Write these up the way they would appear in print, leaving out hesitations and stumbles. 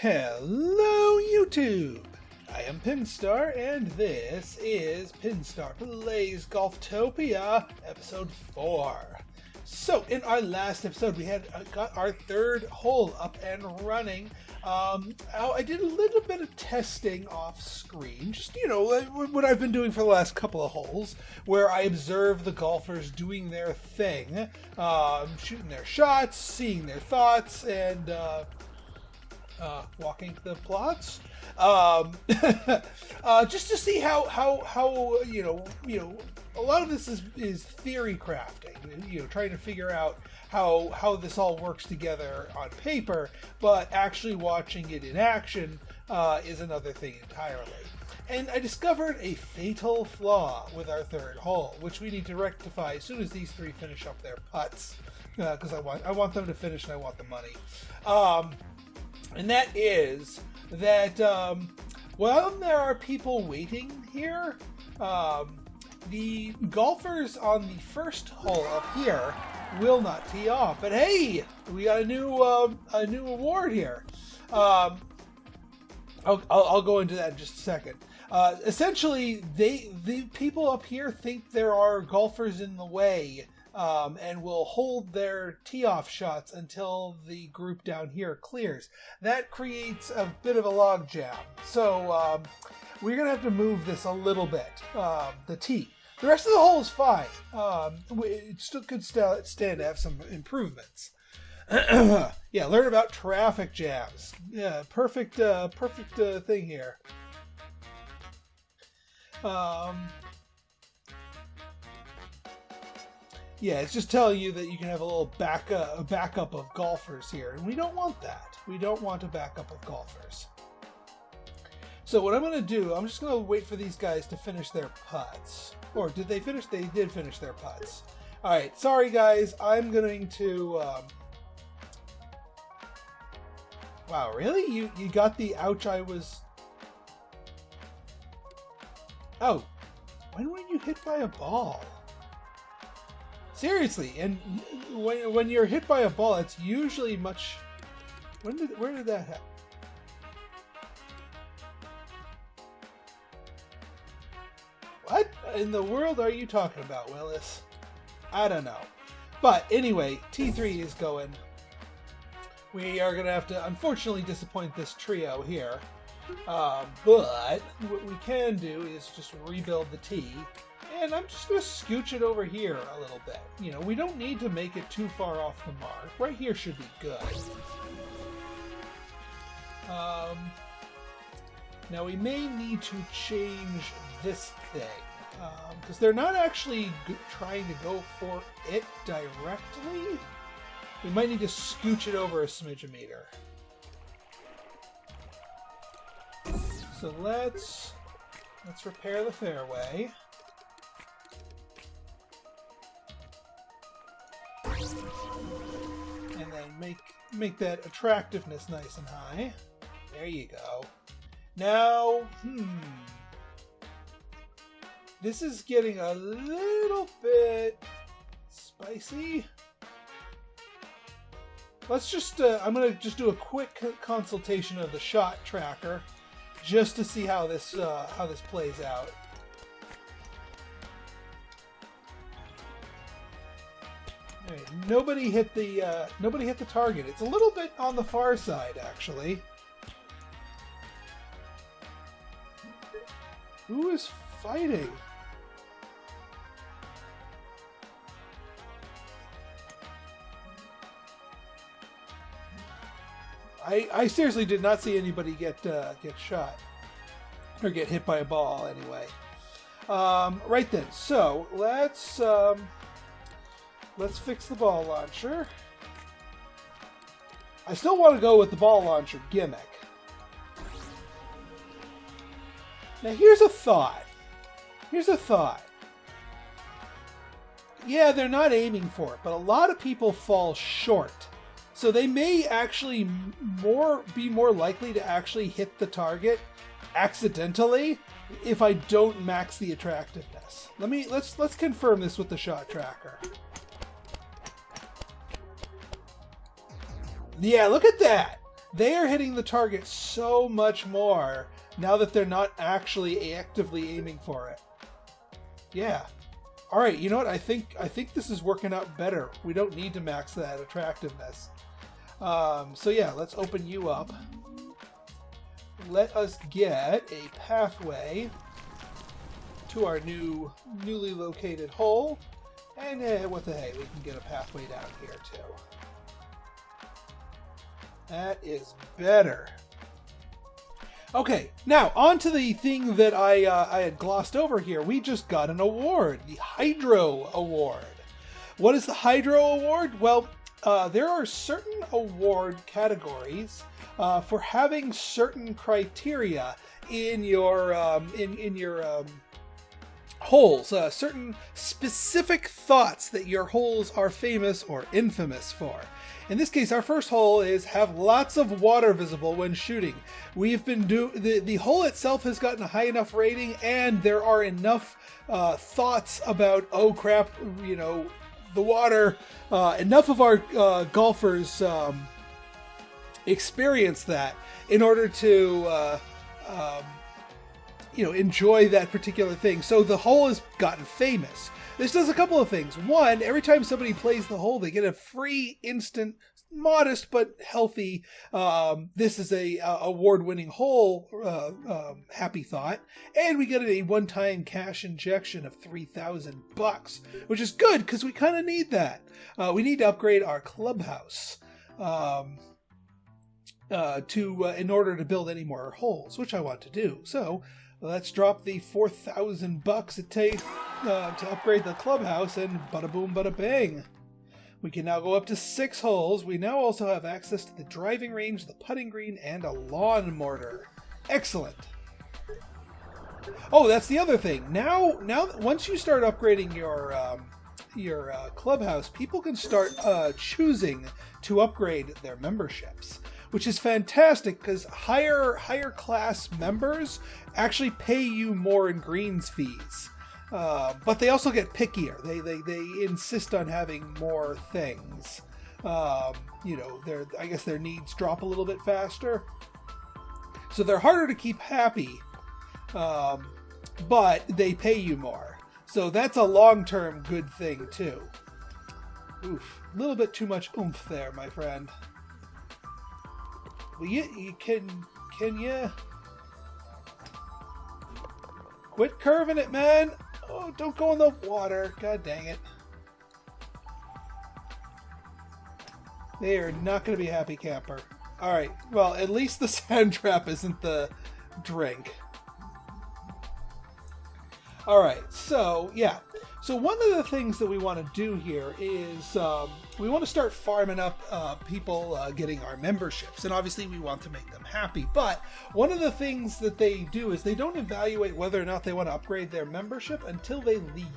Hello YouTube! I am Pinstar and this is Pinstar Plays Golftopia episode 4. So in our last episode we had got our third hole up and running. I did a little bit of testing off screen, just what I've been doing for the last couple of holes, where I observe the golfers doing their thing, shooting their shots, seeing their thoughts, and walking the plots, just to see how a lot of this is theory crafting, trying to figure out how this all works together on paper, but actually watching it in action is another thing entirely. And I discovered a fatal flaw with our third hole, which we need to rectify as soon as these three finish up their putts, because I want them to finish and I want the money. And that is that while there are people waiting here, the golfers on the first hole up here will not tee off. But hey, we got a new award here. I'll go into that in just a second. Essentially, the people up here think there are golfers in the way, and will hold their tee-off shots until the group down here clears. That creates a bit of a log jam. So we're going to have to move this a little bit, the tee. The rest of the hole is fine. It still could stand to have some improvements. Yeah, learn about traffic jams. Yeah, perfect thing here. Yeah, it's just telling you that you can have a little backup of golfers here, and we don't want that. We don't want a backup of golfers. So what I'm going to do, I'm just going to wait for these guys to finish their putts. Or did they finish? They did finish their putts. All right, sorry guys, I'm going to... Wow, really? You got the ouch I was... Oh, when were you hit by a ball? Seriously, and when you're hit by a ball, it's usually much... Where did that happen? What in the world are you talking about, Willis? I don't know. But anyway, T3 is going. We are going to have to, unfortunately, disappoint this trio here. But what we can do is just rebuild the tee. And I'm just going to scooch it over here a little bit. We don't need to make it too far off the mark. Right here should be good. Now we may need to change this thing. Because they're not actually trying to go for it directly. We might need to scooch it over a smidge-a-meter. So let's repair the fairway. And then make that attractiveness nice and high. There you go. Now, this is getting a little bit spicy. Let's just, I'm going to just do a quick consultation of the shot tracker just to see how this plays out. All right, nobody hit the target. It's a little bit on the far side, actually. Who is fighting? I seriously did not see anybody get shot or get hit by a ball anyway. Right then, so let's fix the ball launcher. I still want to go with the ball launcher gimmick. Now here's a thought. Yeah, they're not aiming for it, but a lot of people fall short. So they may actually be more likely to actually hit the target accidentally if I don't max the attractiveness. Let's confirm this with the shot tracker. Yeah, look at that. they are hitting the target so much more now that they're not actually actively aiming for it. Yeah. All right, you know what? I think this is working out better. We don't need to max that attractiveness. So yeah, let's open you up. Let us get a pathway to our newly located hole. And what the hey, we can get a pathway down here too. That is better. Okay, now on to the thing that I had glossed over here. We just got an award, the Hydro Award. What is the Hydro Award? Well, there are certain award categories for having certain criteria in your holes, certain specific thoughts that your holes are famous or infamous for. In this case, our first hole is have lots of water visible when shooting. We've been the hole itself has gotten a high enough rating, and there are enough thoughts about, oh crap, you know, the water. Enough of our golfers experience that in order to you know, enjoy that particular thing. So the hole has gotten famous. This does a couple of things. One, every time somebody plays the hole, they get a free, instant, modest but healthy, this is a award-winning hole, happy thought. And we get a one-time cash injection of $3,000, which is good because we kind of need that. We need to upgrade our clubhouse in order to build any more holes, which I want to do. So let's drop the $4,000 it takes to upgrade the clubhouse, and bada boom, bada bang. We can now go up to 6 holes. We now also have access to the driving range, the putting green, and a lawn mortar. Excellent. Oh, that's the other thing. Now, once you start upgrading your clubhouse, people can start choosing to upgrade their memberships, which is fantastic because higher class members actually pay you more in greens fees, but they also get pickier. They insist on having more things. You know, I guess their needs drop a little bit faster, so they're harder to keep happy, but they pay you more. So that's a long-term good thing too. Oof, a little bit too much oomph there, my friend. Well, you can you quit curving it, man? Oh, don't go in the water. God dang it. They are not going to be a happy camper. All right. Well, at least the sand trap isn't the drink. All right. So, yeah. So one of the things that we want to do here is we want to start farming up people getting our memberships. And obviously we want to make them happy. But one of the things that they do is they don't evaluate whether or not they want to upgrade their membership until they leave.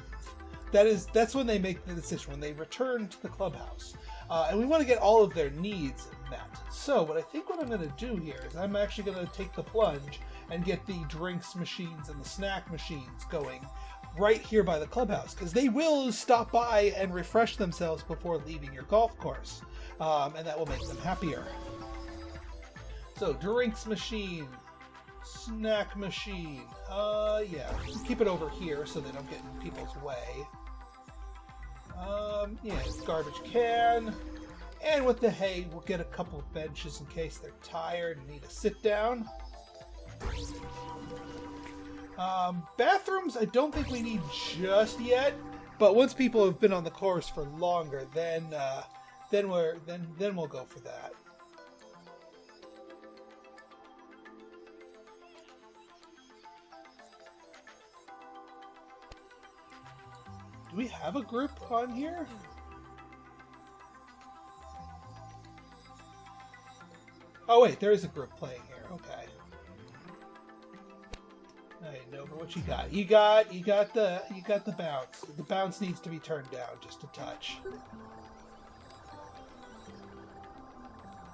That's when they make the decision, when they return to the clubhouse. And we want to get all of their needs met. So what I'm going to do here is I'm actually going to take the plunge and get the drinks machines and the snack machines going right here by the clubhouse, because they will stop by and refresh themselves before leaving your golf course, and that will make them happier. So drinks machine, snack machine, yeah, keep it over here so they don't get in people's way. Yeah, garbage can, and with the hay we'll get a couple of benches in case they're tired and need a sit down. Bathrooms, I don't think we need just yet, but once people have been on the course for longer, then we'll go for that. Do we have a group on here? Oh wait, there is a group playing here. Okay. Alright, Nova, what you got? You got the bounce. The bounce needs to be turned down just a touch.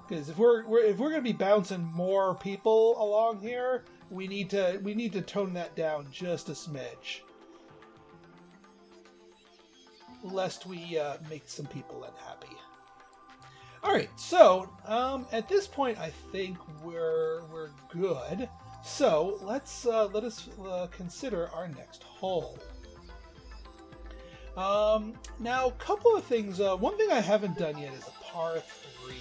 Because if we're gonna be bouncing more people along here, we need to tone that down just a smidge, lest we make some people unhappy. All right, so at this point, I think we're good. So let us consider our next hole. Now, a couple of things. One thing I haven't done yet is a par 3.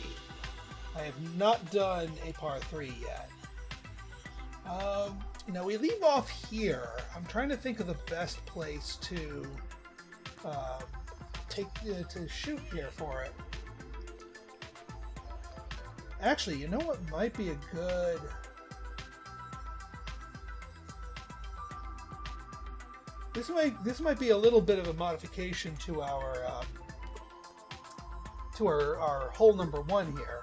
I have not done a par 3 yet. Now we leave off here. I'm trying to think of the best place to to shoot here for it. Actually, you know what might be a good... This might be a little bit of a modification to our hole number 1 here.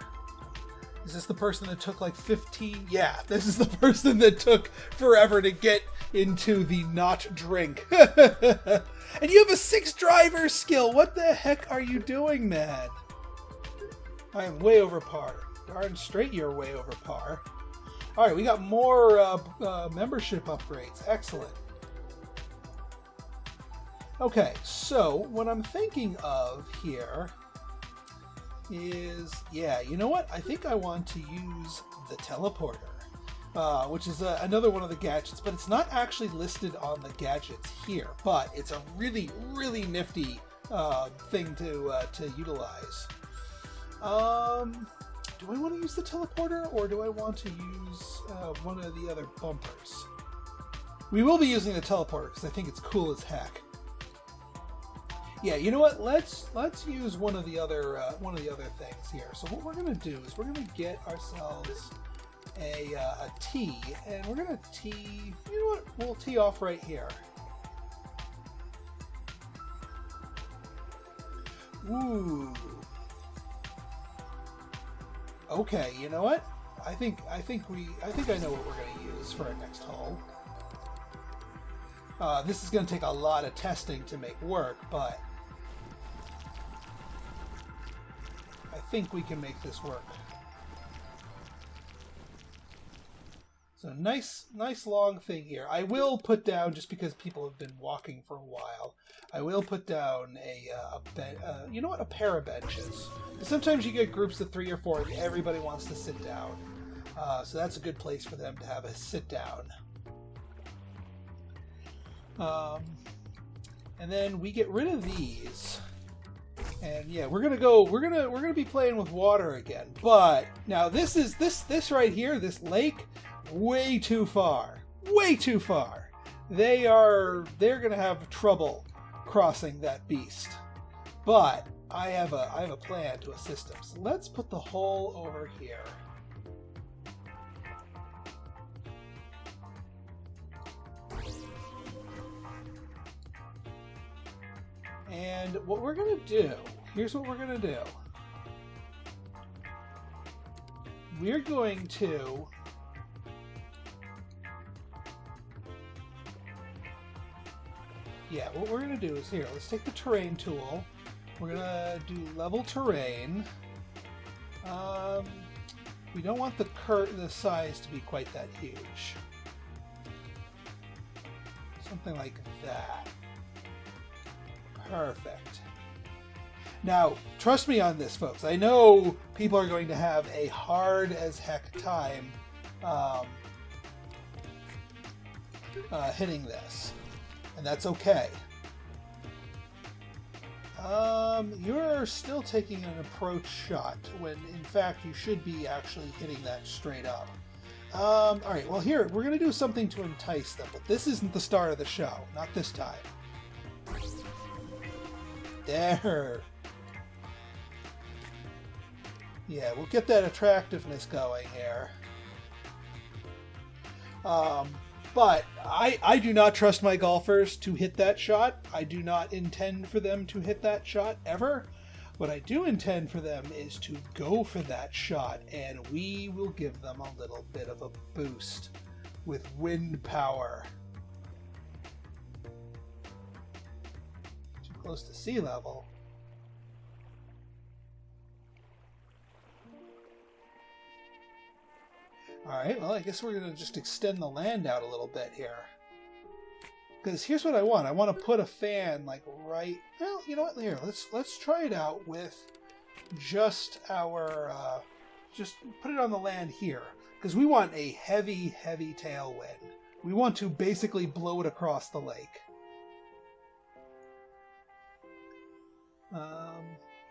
Is this the person that took like 15? Yeah, this is the person that took forever to get into the not drink. And you have a 6 driver skill. What the heck are you doing, man? I am way over par. Darn straight you're way over par. All right, we got more membership upgrades. Excellent. Okay, so what I'm thinking of here is, yeah, you know what? I think I want to use the teleporter, which is another one of the gadgets, but it's not actually listed on the gadgets here, but it's a really, really nifty thing to utilize. Do I want to use the teleporter, or do I want to use one of the other bumpers? We will be using the teleporter because I think it's cool as heck. Yeah, you know what? Let's use one of the other things here. So what we're gonna do is we're gonna get ourselves a tee, and we're gonna tee. You know what? We'll tee off right here. Ooh. Okay, you know what? I think I know what we're gonna use for our next hole. This is gonna take a lot of testing to make work, but I think we can make this work. So nice long thing here. I will put down, just because people have been walking for a while, I will put down you know what, a pair of benches. Sometimes you get groups of 3 or 4 and everybody wants to sit down. So that's a good place for them to have a sit down. And then we get rid of these. And yeah, we're gonna be playing with water again. But now this right here, this lake, way too far. Way too far. They're gonna have trouble crossing that beast. But I have a plan to assist them. So let's put the hole over here. And what we're going to do, here's what we're going to do. We're going to what we're going to do is here, let's take the terrain tool. We're going to do level terrain. We don't want the size to be quite that huge. Something like that. Perfect. Now, trust me on this, folks. I know people are going to have a hard as heck time hitting this, and that's okay. You're still taking an approach shot when, in fact, you should be actually hitting that straight up. All right, well, here, we're going to do something to entice them, but this isn't the start of the show. Not this time. There. Yeah, we'll get that attractiveness going here. But I do not trust my golfers to hit that shot. I do not intend for them to hit that shot ever. What I do intend for them is to go for that shot, and we will give them a little bit of a boost with wind power. Close to sea level. Alright, well, I guess we're going to just extend the land out a little bit here. Because here's what I want. I want to put a fan, like, right... Well, you know what? Here, let's try it out with just our, just put it on the land here, because we want a heavy, heavy tailwind. We want to basically blow it across the lake.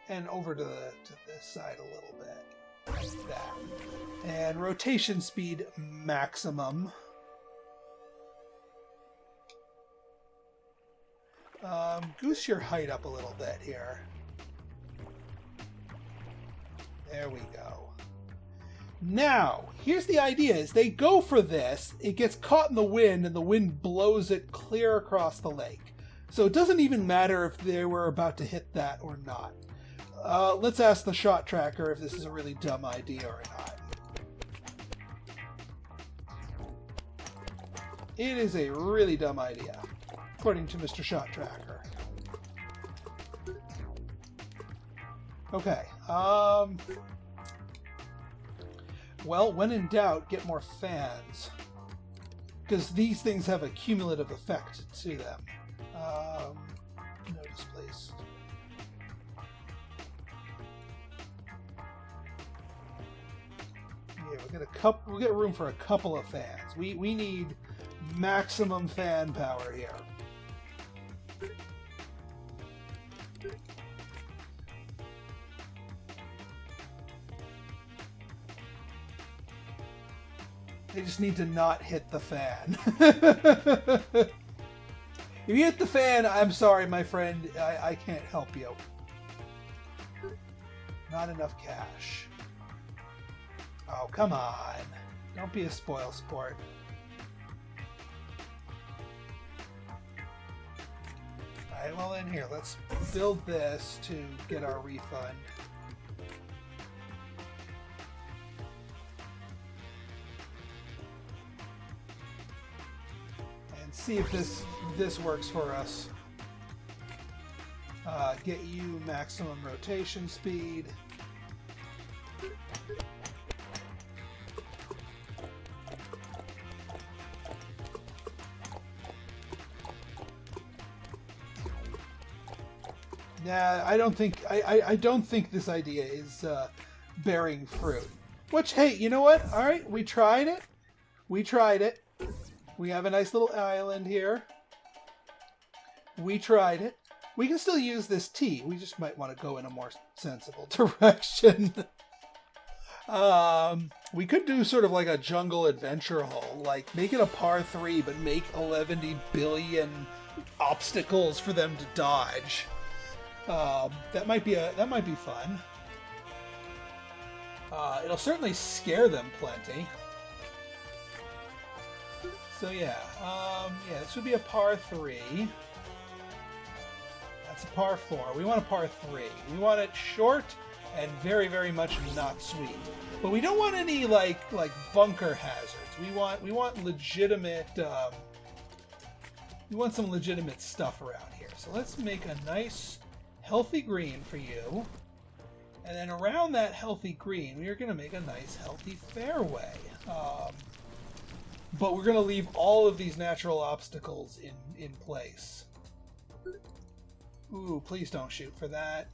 And over to this side a little bit, like that. And rotation speed maximum. Goose your height up a little bit here. There we go. Now, here's the idea, is they go for this, it gets caught in the wind, and the wind blows it clear across the lake. So it doesn't even matter if they were about to hit that or not. Let's ask the shot tracker if this is a really dumb idea or not. It is a really dumb idea, according to Mr. Shot Tracker. Okay, well, when in doubt, get more fans. Because these things have a cumulative effect to them. No displaced. Yeah, we'll get room for a couple of fans. We need maximum fan power here. They just need to not hit the fan. If you hit the fan, I'm sorry, my friend. I can't help you. Not enough cash. Oh, come on. Don't be a spoil sport. Alright, well in here, let's build this to get our refund. See if this works for us. Get you maximum rotation speed. Nah, I don't think I don't think this idea is bearing fruit. Which, hey, you know what? All right, we tried it. We tried it. We have a nice little island here. We tried it. We can still use this T. We just might want to go in a more sensible direction. We could do sort of like a jungle adventure hole. Like, make it a par 3, but make 11 billion obstacles for them to dodge. That might be fun. It'll certainly scare them plenty. So yeah, this would be a par 3. That's a par 4. We want a par 3. We want it short and very, very much not sweet. But we don't want any like bunker hazards. We want legitimate. We want some legitimate stuff around here. So let's make a nice, healthy green for you, and then around that healthy green, we are going to make a nice, healthy fairway. But we're going to leave all of these natural obstacles in place. Ooh, please don't shoot for that.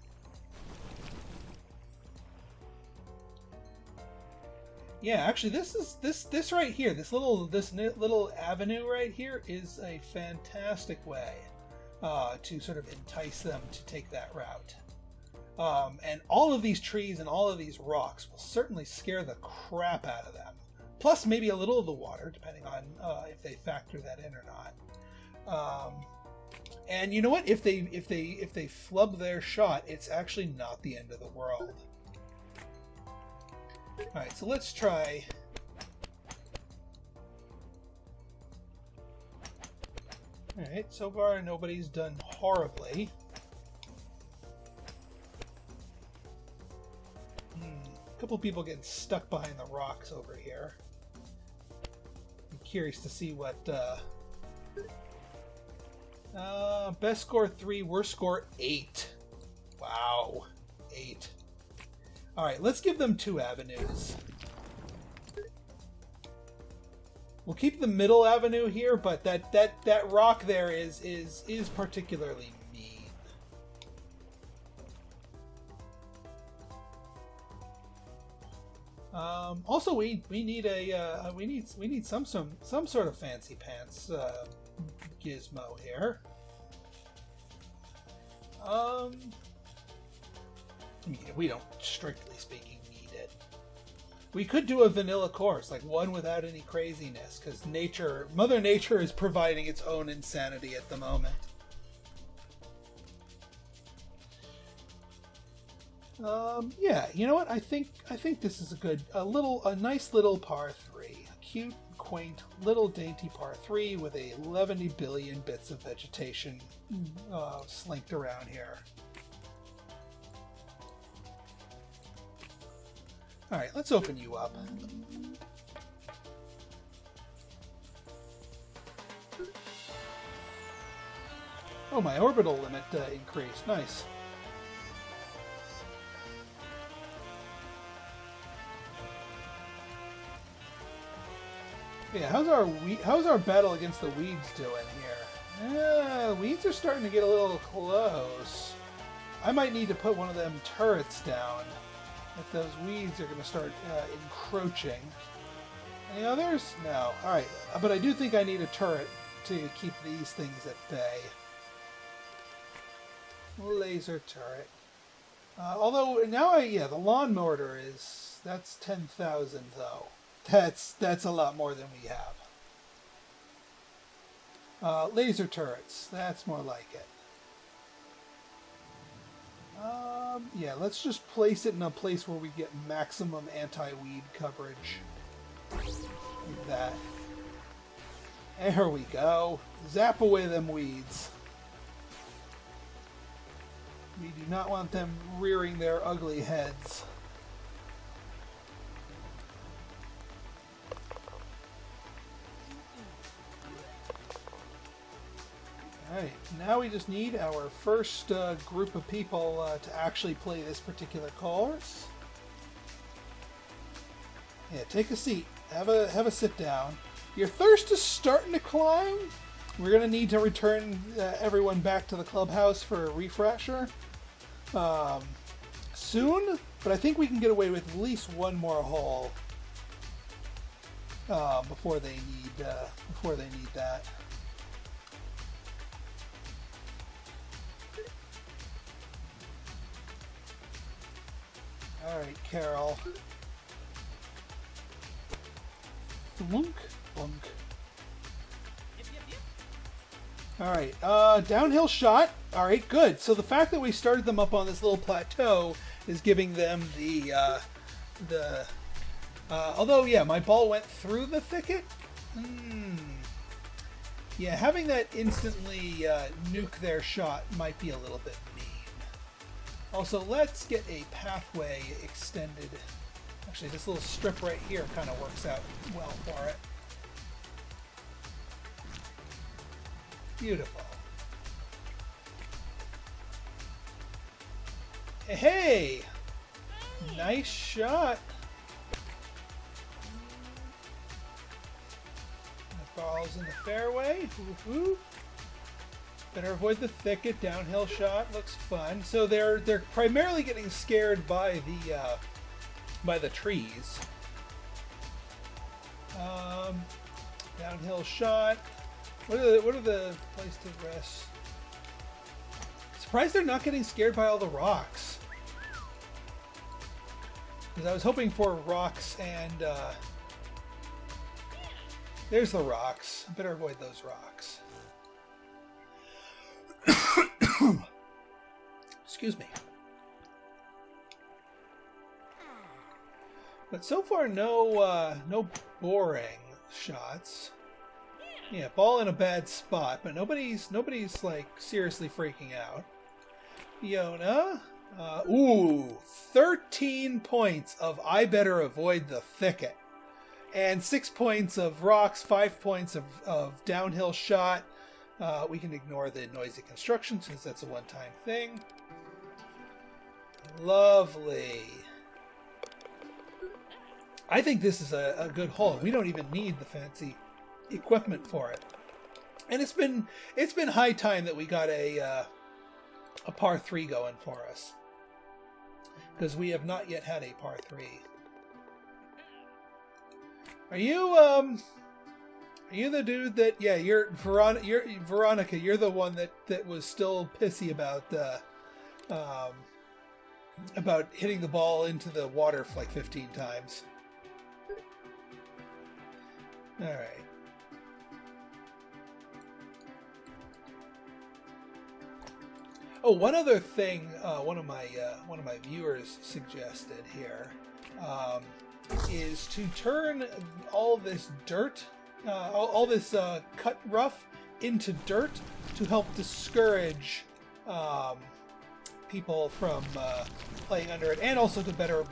Yeah, actually, this right here, this little avenue right here is a fantastic way to sort of entice them to take that route. And all of these trees and all of these rocks will certainly scare the crap out of them. Plus, maybe a little of the water, depending on if they factor that in or not. And you know what? If they flub their shot, it's actually not the end of the world. All right, so let's try. All right, so far nobody's done horribly. A couple people getting stuck behind the rocks over here. I'm curious to see what best score 3, worst score 8. Wow, 8. All right, let's give them 2 avenues. We'll keep the middle avenue here, but that rock there is particularly mean. Also, we need a we need some sort of fancy pants gizmo here. We don't, strictly speaking, need it. We could do a vanilla course, like one without any craziness, because Mother Nature is providing its own insanity at the moment. Yeah, you know what? I think this is a nice little par 3. A cute, quaint, little dainty par 3 with 11 billion bits of vegetation slinked around here. Alright, let's open you up. Oh, my orbital limit increased. Nice. Yeah, how's our battle against the weeds doing here? Weeds are starting to get a little close. I might need to put one of them turrets down if those weeds are going to start encroaching. Any others? No. Alright, but I do think I need a turret to keep these things at bay. Laser turret. Although, now the lawn mortar that's 10,000 though. That's a lot more than we have. Laser turrets. That's more like it. Yeah, let's just place it in a place where we get maximum anti-weed coverage. Like that. There we go. Zap away them weeds. We do not want them rearing their ugly heads. Alright, now we just need our first group of people to actually play this particular course. Yeah, take a seat. Have a sit down. Your thirst is starting to climb. We're going to need to return everyone back to the clubhouse for a refresher soon, but I think we can get away with at least one more hole before they need that. Alright, Carol. Thwunk, thwunk. Alright, downhill shot. Alright, good. So the fact that we started them up on this little plateau is giving them although, yeah, my ball went through the thicket. Yeah, having that instantly nuke their shot might be a little bit mean. Also, let's get a pathway extended. Actually, this little strip right here kind of works out well for it. Beautiful. Hey! Nice shot. The ball's in the fairway. Woo-hoo. Better avoid the thicket. Downhill shot looks fun. So they're primarily getting scared by the trees. Downhill shot. What are the place to rest? Surprised they're not getting scared by all the rocks. Because I was hoping for rocks and there's the rocks. Better avoid those rocks. Excuse me. But so far, no boring shots. Yeah, ball in a bad spot, but nobody's like seriously freaking out. Fiona, 13 points of I better avoid the thicket, and 6 points of rocks, 5 points of downhill shot. We can ignore the noisy construction since that's a one-time thing. Lovely. I think this is a good hole. We don't even need the fancy equipment for it. And it's been high time that we got a par 3 going for us, because we have not yet had a par 3. Are you the dude that? Yeah, you're Veronica. You're the one that was still pissy about hitting the ball into the water like 15 times. All right. Oh, one other thing. One of my viewers suggested here is to turn all this dirt, all this cut rough, into dirt to help discourage people from playing under it, and also to better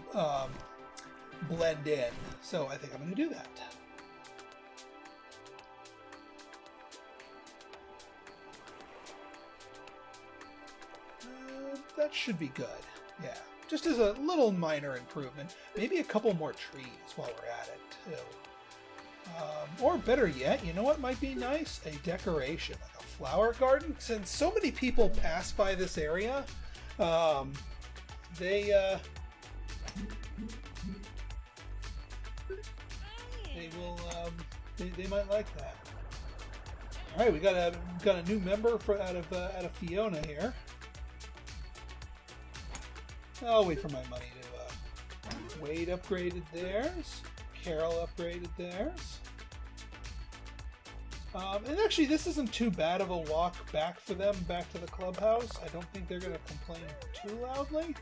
blend in. So I think I'm going to do that. That should be good. Yeah, just as a little minor improvement. Maybe a couple more trees while we're at it, too. Or better yet, you know what might be nice? A decoration, like a flower garden. Since so many people pass by this area, they will they might like that. All right, we got a new member out of Fiona here. I'll wait for my money to... Wade upgraded theirs. Carol upgraded theirs. And actually, this isn't too bad of a walk back for them, back to the clubhouse. I don't think they're going to complain too loudly.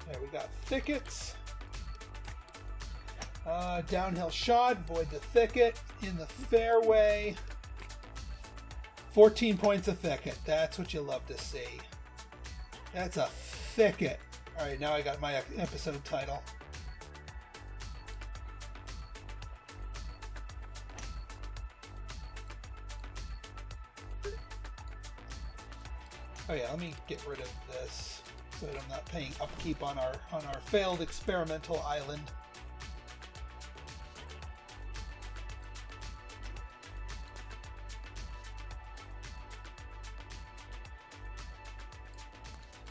There, we got thickets. Downhill shot, avoid the thicket. In the fairway. 14 points of thicket. That's what you love to see. That's a thicket. Alright, now I got my episode title. Oh yeah, let me get rid of this so that I'm not paying upkeep on our failed experimental island.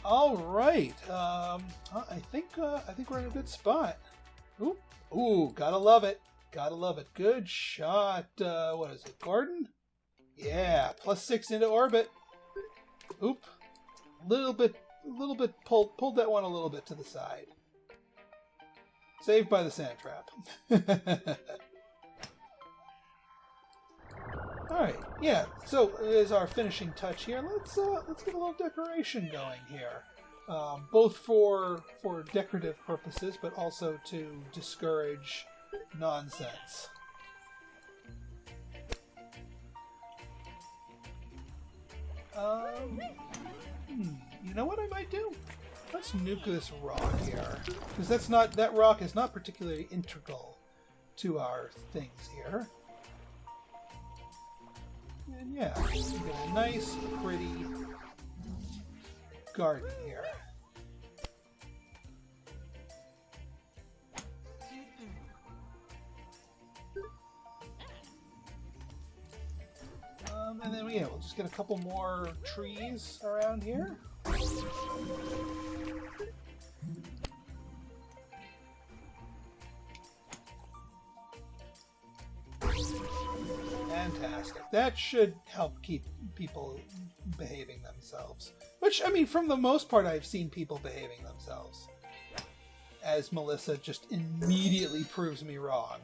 All right, I think we're in a good spot. Ooh, gotta love it, gotta love it. Good shot. What is it, Gordon? Yeah, +6 into orbit. Oop, little bit pulled that one a little bit to the side. Saved by the sand trap. All right, yeah. So as our finishing touch here, let's get a little decoration going here, both for decorative purposes, but also to discourage nonsense. You know what I might do? Let's nuke this rock here, because that rock is not particularly integral to our things here. And yeah, we get a nice, pretty garden here. And then we'll just get a couple more trees around here. Fantastic. That should help keep people behaving themselves. Which, I mean, from the most part, I've seen people behaving themselves. As Melissa just immediately proves me wrong.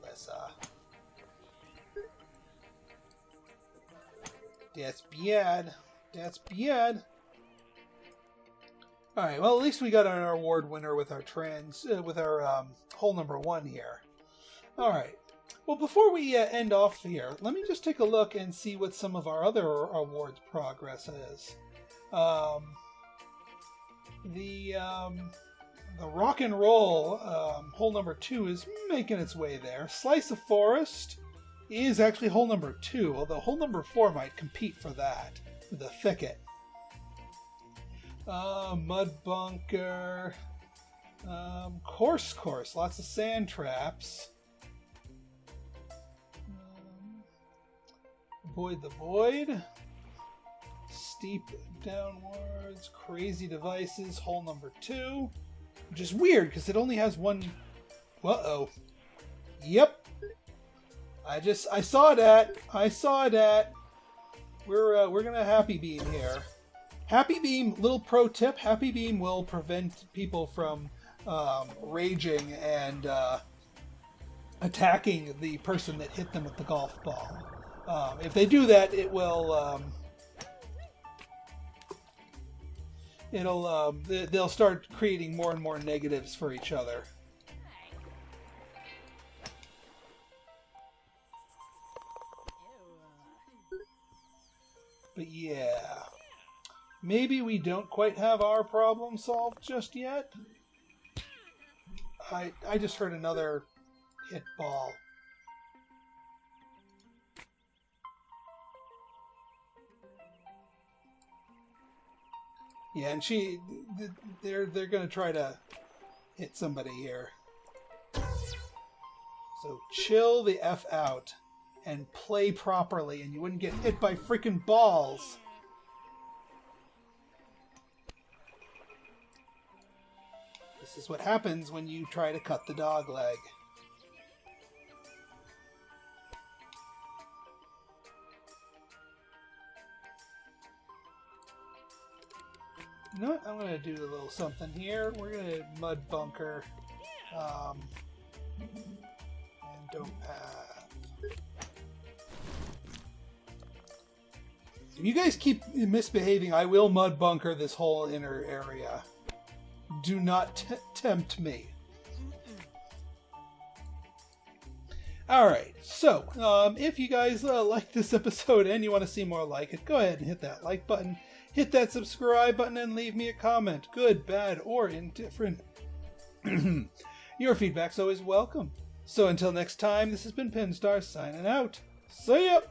Melissa. That's bad. That's bad. Alright, well, at least we got our award winner with our hole number 1 here. Alright, well, before we end off here, let me just take a look and see what some of our other awards progress is. The rock and roll, hole number 2 is making its way there. Slice of Forest is actually hole number 2, although hole number 4 might compete for that, with the thicket. Mud bunker, course, lots of sand traps. Avoid the void. Steep downwards, crazy devices, hole number 2. Which is weird, because it only has one... Uh-oh. Yep. I saw that. I saw that. We're gonna Happy Beam here. Happy Beam, little pro tip, Happy Beam will prevent people from raging and attacking the person that hit them with the golf ball. If they do that, it will... they'll start creating more and more negatives for each other. But yeah, maybe we don't quite have our problem solved just yet. I just heard another hit ball. Yeah, and they're gonna try to hit somebody here. So chill the F out and play properly, and you wouldn't get hit by freaking balls. This is what happens when you try to cut the dog leg. You know what? I'm going to do a little something here. We're going to mud bunker. And don't path. If you guys keep misbehaving, I will mud bunker this whole inner area. Do not tempt me. Alright, so, if you guys like this episode and you want to see more like it, go ahead and hit that like button. Hit that subscribe button and leave me a comment. Good, bad, or indifferent. Your feedback's always welcome. So until next time, this has been Pinstar signing out. See ya!